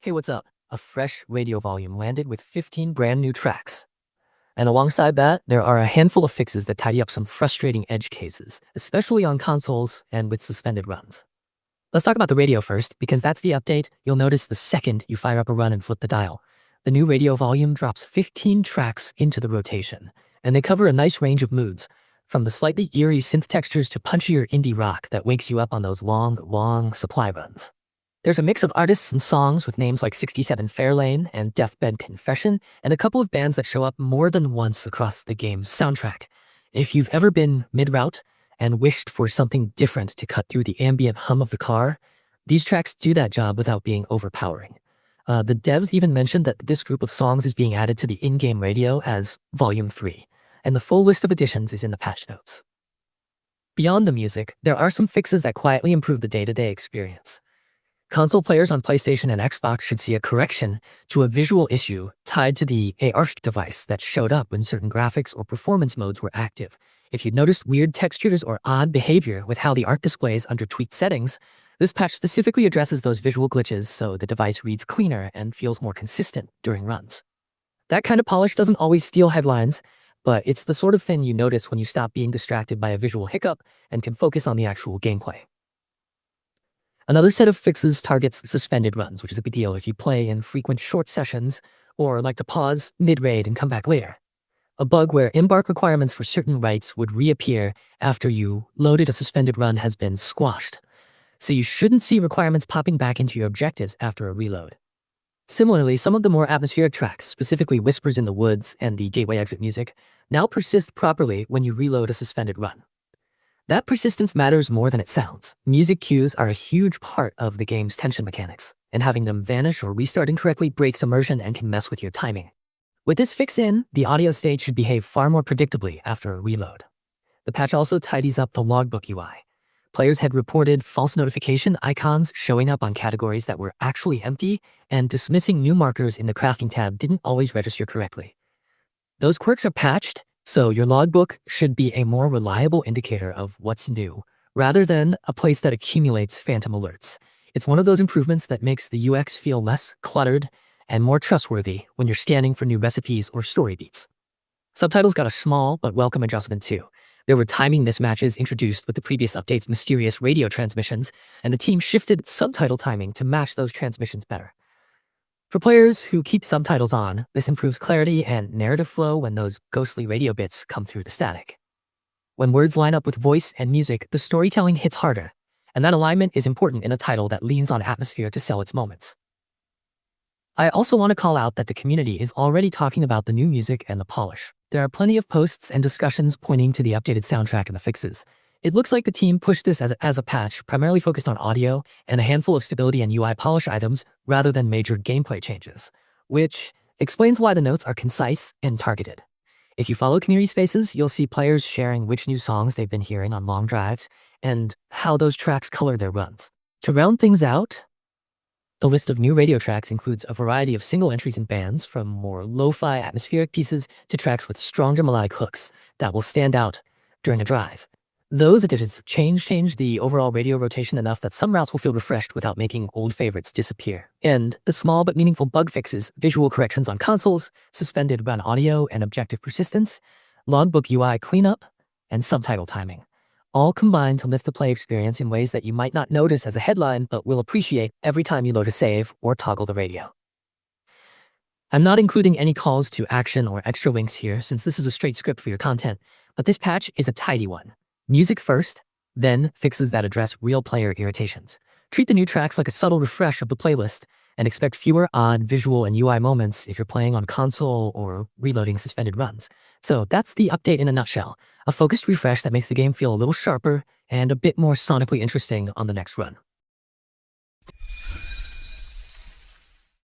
Hey, what's up? A fresh radio volume landed with 15 brand new tracks. And alongside that, there are a handful of fixes that tidy up some frustrating edge cases, especially on consoles and with suspended runs. Let's talk about the radio first, because that's the update you'll notice the second you fire up a run and flip the dial. The new radio volume drops 15 tracks into the rotation, and they cover a nice range of moods, from the slightly eerie synth textures to punchier indie rock that wakes you up on those long supply runs. There's a mix of artists and songs with names like 67 Fairlane and Deathbed Confession, and a couple of bands that show up more than once across the game's soundtrack. If you've ever been mid-route and wished for something different to cut through the ambient hum of the car, these tracks do that job without being overpowering. The devs even mentioned that this group of songs is being added to the in-game radio as Volume 3, and the full list of additions is in the patch notes. Beyond the music, there are some fixes that quietly improve the day-to-day experience. Console players on PlayStation and Xbox should see a correction to a visual issue tied to the ARC device that showed up when certain graphics or performance modes were active. If you noticed weird textures or odd behavior with how the ARC displays under tweaked settings, this patch specifically addresses those visual glitches so the device reads cleaner and feels more consistent during runs. That kind of polish doesn't always steal headlines, but it's the sort of thing you notice when you stop being distracted by a visual hiccup and can focus on the actual gameplay. Another set of fixes targets suspended runs, which is a big deal if you play in frequent short sessions or like to pause mid-raid and come back later. A bug where embark requirements for certain rights would reappear after you loaded a suspended run has been squashed, so you shouldn't see requirements popping back into your objectives after a reload. Similarly, some of the more atmospheric tracks, specifically Whispers in the Woods and the Gateway exit music, now persist properly when you reload a suspended run. That persistence matters more than it sounds. Music cues are a huge part of the game's tension mechanics, and having them vanish or restart incorrectly breaks immersion and can mess with your timing. With this fix in, the audio state should behave far more predictably after a reload. The patch also tidies up the logbook UI. Players had reported false notification icons showing up on categories that were actually empty, and dismissing new markers in the crafting tab didn't always register correctly. Those quirks are patched, so your logbook should be a more reliable indicator of what's new, rather than a place that accumulates phantom alerts. It's one of those improvements that makes the UX feel less cluttered and more trustworthy when you're scanning for new recipes or story beats. Subtitles got a small but welcome adjustment too. There were timing mismatches introduced with the previous update's mysterious radio transmissions, and the team shifted subtitle timing to match those transmissions better. For players who keep subtitles on, this improves clarity and narrative flow when those ghostly radio bits come through the static. When words line up with voice and music, the storytelling hits harder, and that alignment is important in a title that leans on atmosphere to sell its moments. I also want to call out that the community is already talking about the new music and the polish. There are plenty of posts and discussions pointing to the updated soundtrack and the fixes. It looks like the team pushed this as a patch primarily focused on audio and a handful of stability and UI polish items rather than major gameplay changes, which explains why the notes are concise and targeted. If you follow community spaces, you'll see players sharing which new songs they've been hearing on long drives and how those tracks color their runs. To round things out, the list of new radio tracks includes a variety of single entries and bands, from more lo-fi atmospheric pieces to tracks with stronger melodic hooks that will stand out during a drive. Those additions change the overall radio rotation enough that some routes will feel refreshed without making old favorites disappear. And the small but meaningful bug fixes, visual corrections on consoles, suspended run audio and objective persistence, logbook UI cleanup, and subtitle timing, all combine to lift the play experience in ways that you might not notice as a headline but will appreciate every time you load a save or toggle the radio. I'm not including any calls to action or extra links here since this is a straight script for your content, but this patch is a tidy one. Music first, then fixes that address real player irritations. Treat the new tracks like a subtle refresh of the playlist, and expect fewer odd visual and UI moments if you're playing on console or reloading suspended runs. So that's the update in a nutshell. A focused refresh that makes the game feel a little sharper and a bit more sonically interesting on the next run.